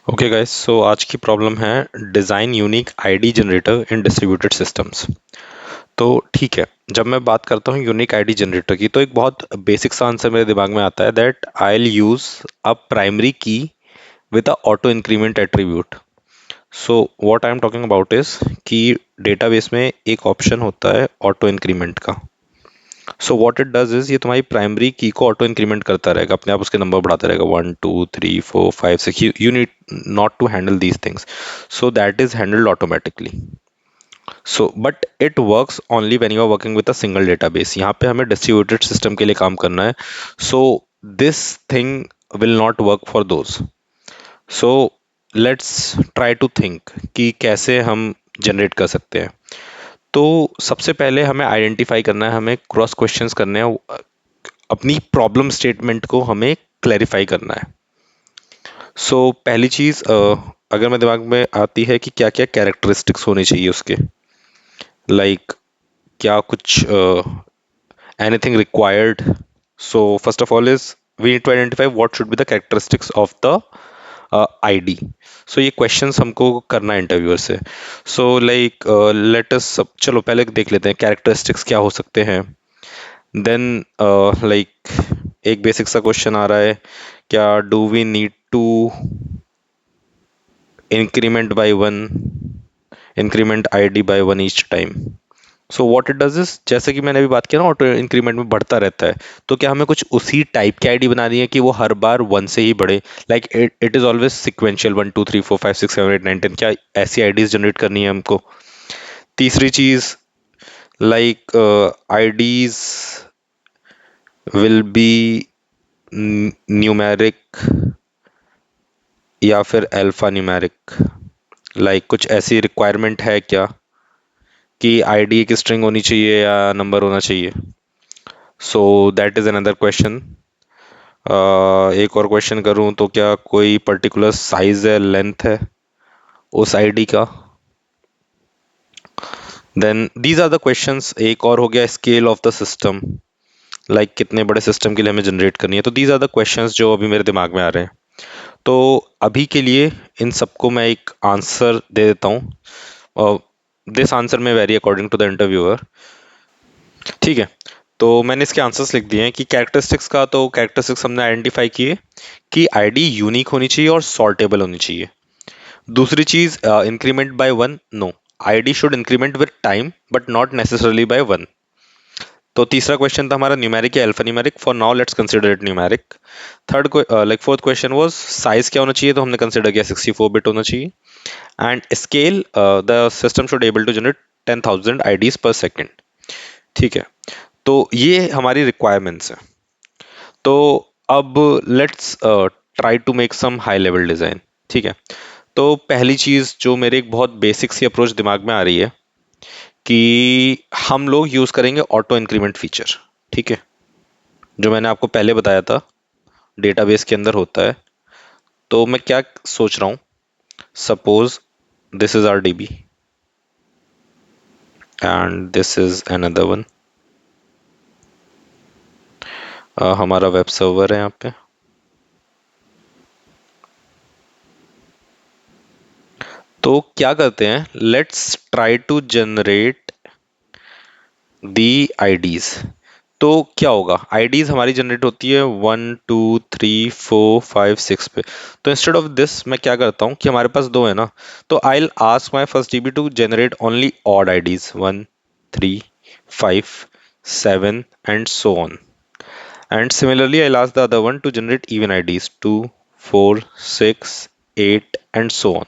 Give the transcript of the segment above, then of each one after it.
Okay guys, सो आज की problem है डिज़ाइन यूनिक आईडी जनरेटर इन डिस्ट्रीब्यूटेड सिस्टम्स। तो ठीक है, जब मैं बात करता हूँ यूनिक आईडी जनरेटर की तो एक बहुत बेसिक सा आंसर मेरे दिमाग में आता है that I will use a primary key with a auto increment attribute. So what I am talking about is कि डेटाबेस में एक ऑप्शन होता है ऑटो इंक्रीमेंट का। So what it does is ये तुम्हारी प्राइमरी की को ऑटो इंक्रीमेंट करता रहेगा, अपने आप उसके नंबर बढ़ाता रहेगा, 1 2 3 4 5 6। You need not to handle these things, so that is handled automatically. So but it works only when you are working with a single database. यहाँ पे हमें डिस्ट्रीब्यूटेड सिस्टम के लिए काम करना है, so this thing will not work for those. So let's try to think कि कैसे हम जनरेट कर सकते हैं। तो सबसे पहले हमें आइडेंटिफाई करना है, हमें क्रॉस क्वेश्चंस करने हैं, अपनी प्रॉब्लम स्टेटमेंट को हमें क्लैरिफाई करना है। पहली चीज अगर मेरे दिमाग में आती है कि क्या क्या कैरेक्टरिस्टिक्स होनी चाहिए उसके, लाइक क्या कुछ anything required. So first of all is we need to identify what should be the characteristics of the ID. So ये क्वेश्चंस हमको करना है इंटरव्यूअर से। लाइक लेट अस, चलो पहले देख लेते हैं कैरेक्टरिस्टिक्स क्या हो सकते हैं। देन लाइक एक बेसिक सा क्वेश्चन आ रहा है, क्या do we need to increment by one, increment ID by one each time. So what it does is, जैसे कि मैंने अभी बात किया ना ऑटो इंक्रीमेंट में बढ़ता रहता है, तो क्या हमें कुछ उसी टाइप की आईडी बनानी है कि वो हर बार वन से ही बढ़े। Like it is always sequential, 1 2 3 4 5 6 7 8 9 10, क्या ऐसी आईडीज जनरेट करनी है हमको। तीसरी चीज, like IDs will be numeric या फिर अल्फा न्यूमेरिक। लाइक कुछ ऐसी रिक्वायरमेंट है क्या कि आईडी एक स्ट्रिंग होनी चाहिए या नंबर होना चाहिए। सो दैट इज अनदर क्वेश्चन। एक और क्वेश्चन करूं तो क्या कोई पर्टिकुलर साइज है, लेंथ है उस आईडी का। Then these are the questions. एक और हो गया scale of the system, like कितने बड़े सिस्टम के लिए हमें जनरेट करनी है। तो दीज आर द क्वेश्चंस जो अभी मेरे दिमाग में आ रहे हैं। तो अभी के लिए इन सबको मैं एक आंसर दे देता हूँ। दिस आंसर में very according to the interviewer. ठीक है, तो मैंने इसके आंसर्स लिख दिए हैं कि कैरेक्टरिस्टिक्स का, तो कैरेक्टरिस्टिक्स हमने आइडेंटिफाई किए कि आईडी यूनिक होनी चाहिए और सॉर्टेबल होनी चाहिए। दूसरी चीज, increment by one, no, ID should increment with time but not necessarily by one. तो तीसरा क्वेश्चन था हमारा न्यूमेरिक या alpha numeric, for now let's consider it numeric. Third like fourth question was size क्या होना चाहिए, तो हमने कंसीडर किया 64 बिट होना चाहिए। And scale, the system should able to generate 10,000 IDs पर सेकेंड। ठीक है, तो ये हमारी रिक्वायरमेंट्स हैं। तो अब let's try to make some high level design. ठीक है, तो पहली चीज जो मेरे एक बहुत बेसिक सी अप्रोच दिमाग में आ रही है कि हम लोग यूज करेंगे ऑटो इंक्रीमेंट फीचर। ठीक है, जो मैंने आपको पहले बताया था डेटाबेस के अंदर होता है। तो मैं क्या सोच रहा हूँ, suppose this is our DB and this is another one. हमारा वेब सर्वर है यहाँ पे। तो क्या करते हैं, let's try to generate the IDs. तो क्या होगा, आईडीज हमारी जनरेट होती है 1 2 3 4 5 6 पे। तो इंस्टेड ऑफ दिस मैं क्या करता हूँ कि हमारे पास दो है ना, तो I will ask my first DB to generate only odd IDs, 1 3 5 7 and so on. And similarly I last the other one to generate even IDs, 2 4 6 8 and so on.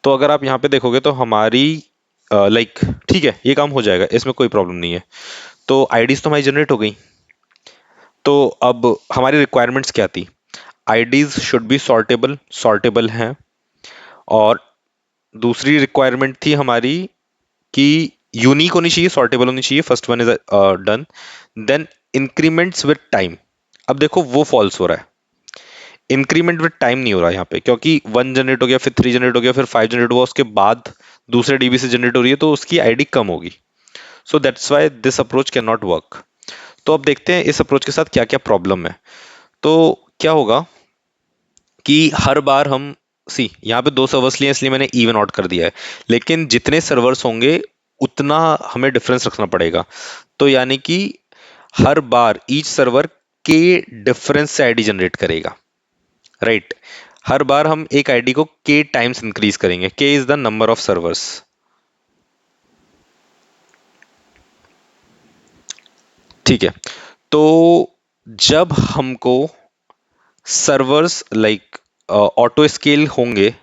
तो अगर आप यहाँ पे देखोगे तो हमारी लाइक ठीक है, ये काम हो जाएगा, इसमें कोई प्रॉब्लम नहीं है। तो आईडीज तो हमारी जनरेट हो गई। तो अब हमारी रिक्वायरमेंट्स क्या थी, आईडीज शुड बी सॉर्टेबल, सॉर्टेबल हैं। और दूसरी रिक्वायरमेंट थी हमारी कि यूनिक होनी चाहिए, सॉर्टेबल होनी चाहिए। First one is done. Then increments with time. अब देखो वो फॉल्स हो रहा है, इंक्रीमेंट विद टाइम नहीं हो रहा है यहाँ पे, क्योंकि वन जनरेट हो गया, फिर थ्री जनरेट हो गया, फिर फाइव जनरेट हुआ, उसके बाद दूसरे डीबी से जनरेट हो रही है, तो उसकी आईडी कम होगी। सो that's why this approach can not work. तो अब देखते हैं इस अप्रोच के साथ क्या क्या प्रॉब्लम है। तो क्या होगा कि हर बार हम सी यहाँ पे दो सर्वर्स लिए इसलिए मैंने इवन आउट कर दिया है, लेकिन जितने सर्वर्स होंगे उतना हमें डिफरेंस रखना पड़ेगा। तो यानी कि हर बार ईच सर्वर के डिफरेंस से आईडी जनरेट करेगा, राइट। हर बार हम एक आईडी को के टाइम्स इंक्रीज करेंगे। के is the number of servers, ठीक है। तो जब हमको सर्वर्स लाइक ऑटो स्केल होंगे,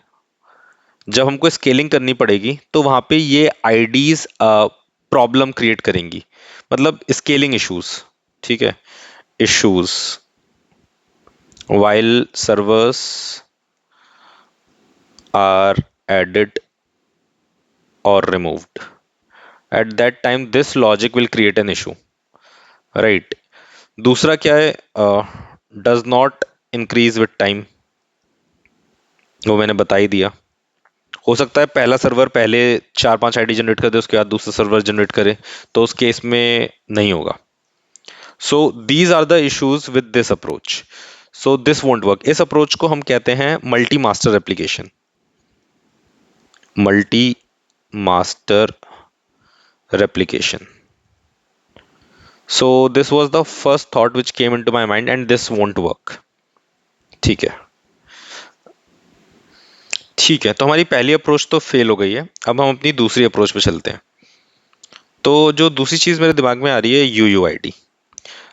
जब हमको स्केलिंग करनी पड़ेगी, तो वहां पे ये आईडीज प्रॉब्लम क्रिएट करेंगी, मतलब स्केलिंग इश्यूज, ठीक है। Issues while servers are added or removed, at that time this logic will create an issue, right। दूसरा क्या है, does not increase with time, वो मैंने बता ही दिया। हो सकता है पहला सर्वर पहले चार पांच आईडी जनरेट कर दे, उसके बाद दूसरा सर्वर जनरेट करे, तो उस केस में नहीं होगा। So these are the issues with this approach, so this won't work. इस अप्रोच को हम कहते हैं multi master application, multi master replication। So this was the first thought which came into my mind and this won't work। ठीक है, ठीक है। तो हमारी पहली अप्रोच तो फेल हो गई है, अब हम अपनी दूसरी अप्रोच पे चलते हैं। तो जो दूसरी चीज मेरे दिमाग में आ रही है, यूयूआईडी।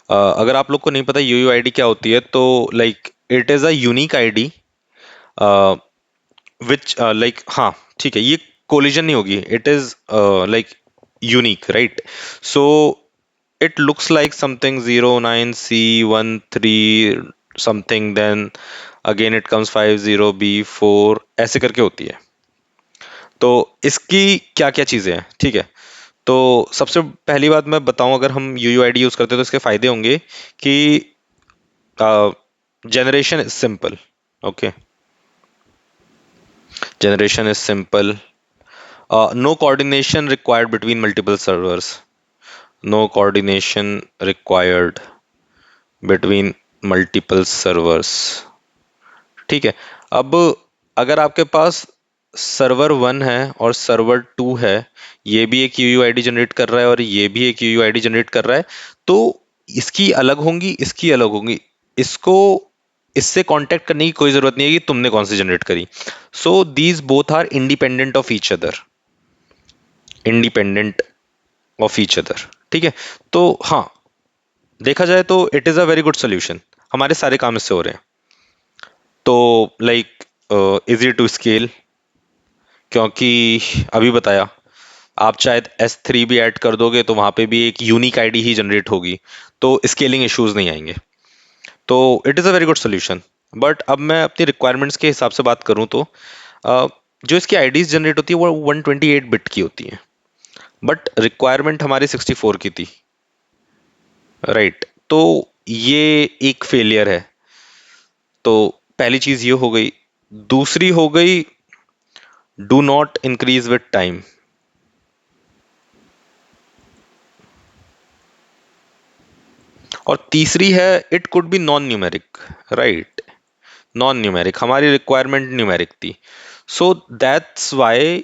अगर आप लोग को नहीं पता यूयूआईडी क्या होती है, तो like it is a unique ID which like, हाँ ठीक है, ये कोलिजन नहीं होगी, it is like unique, right. So it looks like something 09C13 something, then again it comes 50B4 ऐसे करके होती है। तो इसकी क्या क्या चीजें हैं, ठीक है। तो सबसे पहली बात मैं बताऊं, अगर हम यूयूआईडी यूज करते हैं तो इसके फायदे होंगे कि generation is simple, okay, generation is simple, no coordination required between multiple servers, no coordination required between multiple servers, ठीक है। अब अगर आपके पास सर्वर वन है और सर्वर टू है, ये भी एक यूयूआईडी जनरेट कर रहा है और ये भी एक यूयूआईडी जनरेट कर रहा है, तो इसकी अलग होंगी, इसकी अलग होंगी, इसको इससे कांटेक्ट करने की कोई जरूरत नहीं है कि तुमने कौन सी जनरेट करी। So these both are independent of each other, independent of each other, ठीक है। तो हाँ, देखा जाए तो it is a very good solution, हमारे सारे काम इससे हो रहे हैं। तो लाइक इजी टू स्केल, क्योंकि अभी बताया, आप शायद S3 भी ऐड कर दोगे तो वहां पे भी एक यूनिक आईडी ही जनरेट होगी, तो स्केलिंग इश्यूज नहीं आएंगे। तो it is a very good solution. But अब मैं अपनी रिक्वायरमेंट्स के हिसाब से बात करूं तो जो इसकी आईडीज जनरेट होती है वो 128 बिट की होती है, बट रिक्वायरमेंट हमारी 64 की थी, राइट। तो ये एक फेलियर है। तो पहली चीज ये हो गई। दूसरी हो गई, do not increase with time. और तीसरी है, it could be non numeric, right. Non numeric, हमारी रिक्वायरमेंट न्यूमेरिक थी। So that's why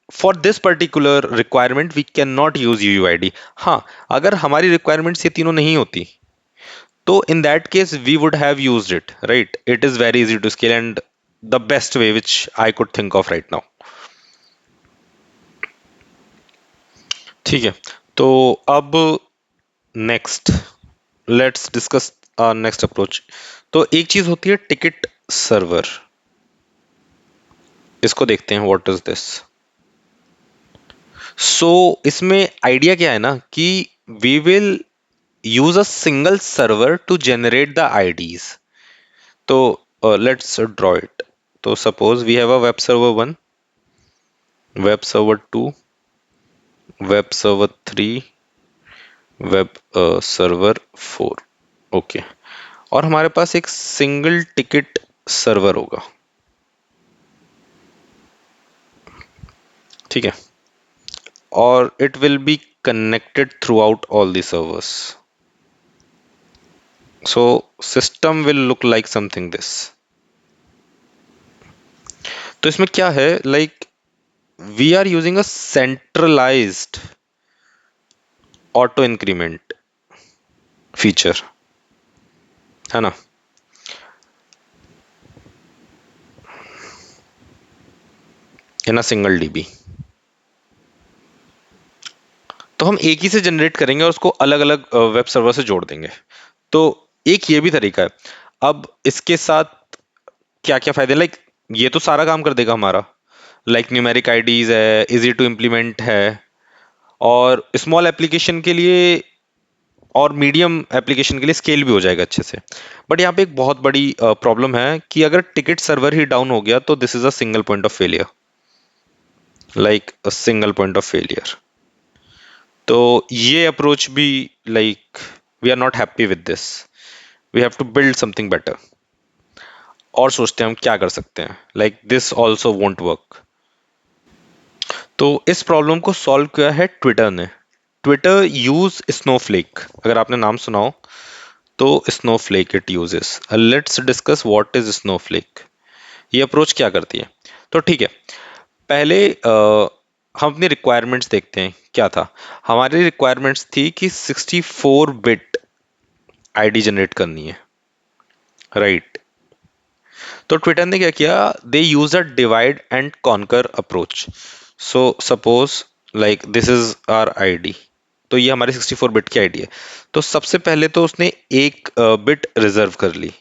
for this particular requirement we can not use UUID. हाँ, अगर हमारी रिक्वायरमेंट्स ये तीनों नहीं होती, तो in that case we would have used it, right. It is very easy to scale and the best way which I could think of right now, ठीक है। तो अब next let's discuss next approach. तो एक चीज होती है ticket server, इसको देखते हैं, व्हाट इज दिस। सो इसमें आइडिया क्या है ना कि we will use a single server to generate the IDs. तो लेट्स ड्रॉ इट। तो suppose we have a web server one, web server two, web server three, web server four, okay. और हमारे पास एक single ticket server होगा, ठीक है। और it will be connected throughout all the servers. So system will look like something this. तो इसमें क्या है, like we are using a centralised auto increment feature, है ना। इन अ सिंगल डीबी, तो हम एक ही से जनरेट करेंगे और उसको अलग अलग वेब सर्वर से जोड़ देंगे। तो एक ये भी तरीका है। अब इसके साथ क्या क्या फायदे, लाइक ये तो सारा काम कर देगा हमारा, लाइक न्यूमेरिक आईडीज है, इजी टू इम्प्लीमेंट है, और स्मॉल एप्लीकेशन के लिए और मीडियम एप्लीकेशन के लिए स्केल भी हो जाएगा अच्छे से। बट यहाँ पे एक बहुत बड़ी प्रॉब्लम है कि अगर टिकट सर्वर ही डाउन हो गया तो this is a single point of failure, like a single point of failure. तो ये अप्रोच भी, like we are not happy with this, we have to build something better, और सोचते हैं हम क्या कर सकते हैं, like this also won't work. तो इस प्रॉब्लम को सॉल्व किया है ट्विटर ने। ट्विटर यूज स्नोफ्लेक, अगर आपने नाम सुना हो तो Snowflake it uses. Let's discuss what is Snowflake, ये अप्रोच क्या करती है। तो ठीक है, पहले हम अपनी रिक्वायरमेंट्स देखते हैं क्या था। हमारी रिक्वायरमेंट्स थी कि 64 बिट आईडी जनरेट करनी है, राइट। तो ट्विटर ने क्या किया, they use a divide and conquer approach. So suppose like this is our ID, तो ये हमारी 64 बिट की आईडी है। तो सबसे पहले तो उसने एक बिट रिजर्व कर ली,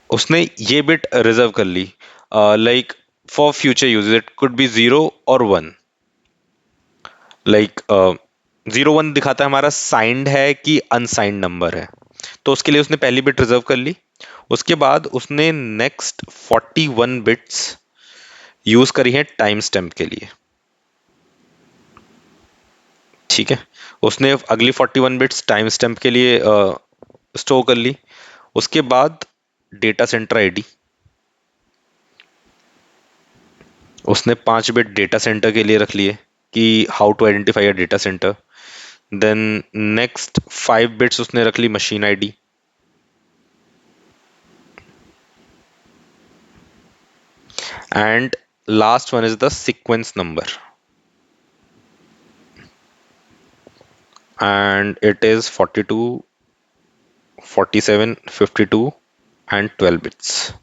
उसने ये बिट रिजर्व कर ली, like for future use it could be 0 और 1। लाइक 0 1 दिखाता है हमारा साइंड है कि अनसाइंड नंबर है, तो उसके लिए उसने पहली बिट रिजर्व कर ली। उसके बाद उसने नेक्स्ट 41 बिट्स यूज करी है टाइम स्टैम्प के लिए, ठीक है। उसने अगली 41 बिट्स टाइम स्टैम्प के लिए स्टोर कर ली। उसके बाद डेटा सेंटर आईडी, उसने 5 बिट डेटा सेंटर के लिए रख लिए कि how to identify a data center. Then next 5 bits उसने रख ली machine ID, and last one is the sequence number, and it is 42, 47, 52 and 12 bits.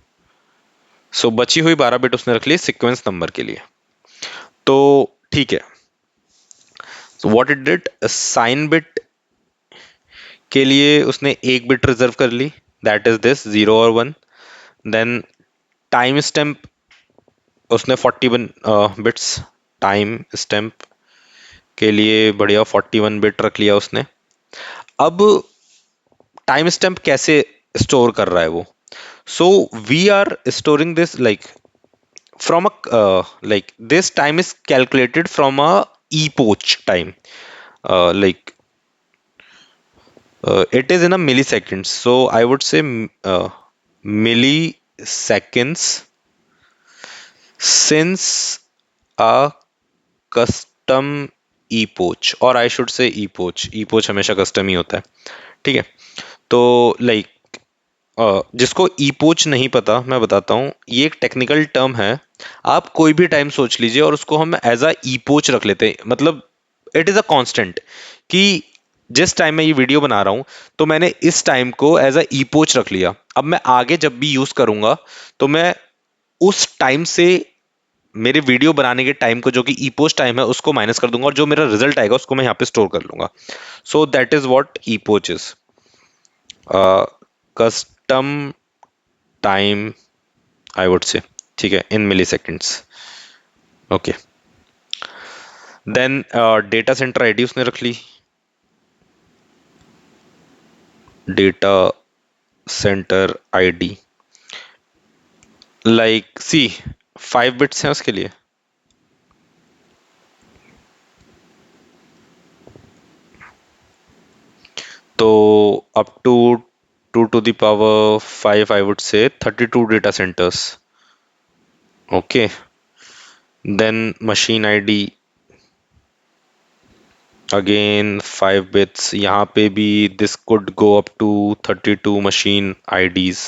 So बची हुई 12 बिट उसने रख ली सीक्वेंस नंबर के लिए। तो ठीक है, so what it did, sign bit के लिए उसने एक बिट रिजर्व कर ली, दैट इज दिस 0 और 1। देन टाइम स्टैम्प उसने 41 बिट्स टाइम स्टैम्प के लिए बढ़िया 41 बिट रख लिया उसने। अब टाइम स्टैम्प कैसे स्टोर कर रहा है वो, so we are storing this like from a like this time is calculated from a epoch time, like it is in a milliseconds, so I would say milliseconds since a custom epoch, और I should say epoch हमेशा custom ही होता है, ठीक है। तो like जिसको ईपोच नहीं पता मैं बताता हूँ, ये एक टेक्निकल टर्म है। आप कोई भी टाइम सोच लीजिए और उसको हम एज अ ईपोच रख लेते हैं, मतलब इट इज अ कांस्टेंट कि जिस टाइम मैं ये वीडियो बना रहा हूं तो मैंने इस टाइम को एज अ ईपोच रख लिया। अब मैं आगे जब भी यूज करूंगा तो मैं उस टाइम से मेरे वीडियो बनाने के टाइम को, जो कि ईपोच टाइम है, उसको माइनस कर दूंगा और जो मेरा रिजल्ट आएगा उसको मैं यहाँ पे स्टोर कर लूंगा। So that is what epoch is, custom time I would say, ठीक है, in milliseconds. Okay, then data center ID उसने रख ली, डेटा सेंटर आईडी लाइक सी 5 बिट्स हैं उसके लिए। तो up to 2 to the power 5 I would say 32 data centers. Okay, then machine ID again 5 bits, यहाँ पे भी this could go up to 32 machine IDs,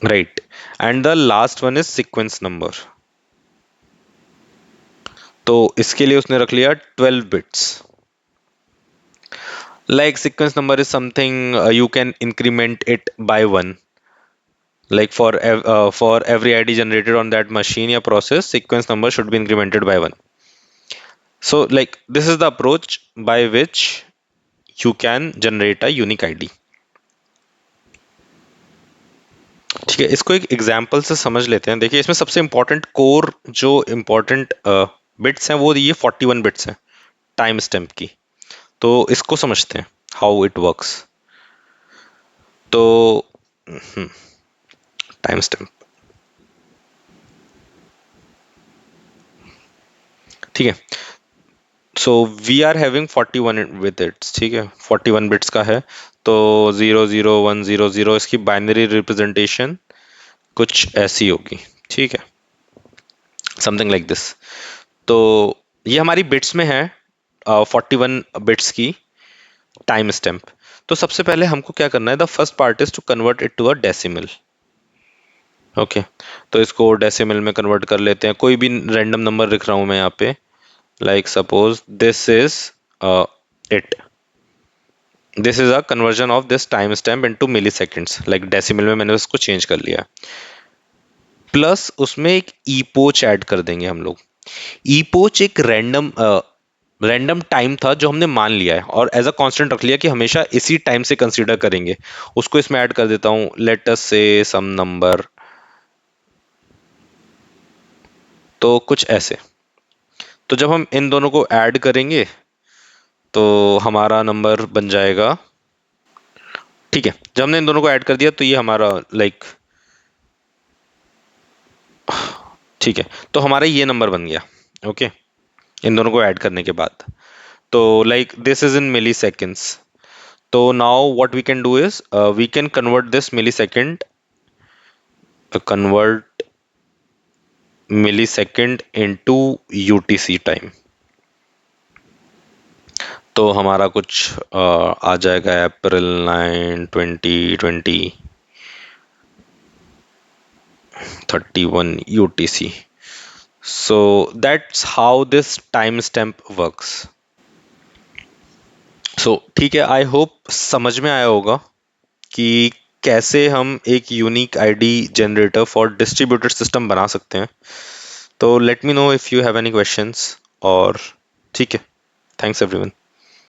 right. And the last one is sequence number. तो इसके लिए उसने रख लिया 12 bits. Like sequence number is something you can increment it by one, like for every id generated on that machine या process, sequence number should be incremented by one. So like this is the approach by which you can generate a unique id. ठीक है, इसको एक example से समझ लेते हैं। देखिए इसमें सबसे इंपॉर्टेंट कोर जो इंपॉर्टेंट बिट्स हैं वो ये 41 बिट्स हैं टाइम स्टैम्प की। तो इसको समझते हैं हाउ इट वर्क्स। तो टाइम स्टैम्प, ठीक है। So we are having 41 with its, ठीक है, 41 बिट्स का है। तो 00100 इसकी बाइनरी रिप्रेजेंटेशन कुछ ऐसी होगी, ठीक है, समथिंग लाइक दिस। तो ये हमारी बिट्स में है 41 बिट्स की टाइम स्टैम्प। तो सबसे पहले हमको क्या करना है, the first part is to convert it to a decimal. Okay, तो इसको डेसिमल में कन्वर्ट कर लेते हैं। कोई भी रैंडम नंबर लिख रहा हूं मैं यहाँ पे, like suppose this is it, this is a conversion of this timestamp into milliseconds. Like decimal में मैंने उसको चेंज कर लिया। प्लस उसमें एक ईपोच ऐड कर देंगे हम लोग। ईपोच एक रैंडम टाइम था जो हमने मान लिया है और एज अ कांस्टेंट रख लिया कि हमेशा इसी टाइम से कंसीडर करेंगे। उसको इसमें ऐड कर देता हूं, लेट अस से सम नंबर, तो कुछ ऐसे। तो जब हम इन दोनों को ऐड करेंगे तो हमारा नंबर बन जाएगा, ठीक है। जब हमने इन दोनों को ऐड कर दिया तो ये हमारा लाइक, ठीक है, तो हमारा ये नंबर बन गया। ओके, इन दोनों को ऐड करने के बाद तो like this is in milliseconds. तो now what we can do is we can convert this millisecond, convert millisecond into UTC time. तो हमारा कुछ आ जाएगा April 9, 2020 31 UTC। So that's how this timestamp works. So ठीक है, I hope समझ में आया होगा कि कैसे हम एक unique ID generator for distributed system बना सकते हैं। तो let me know if you have any questions. और ठीक है, थैंक्स एवरीवन।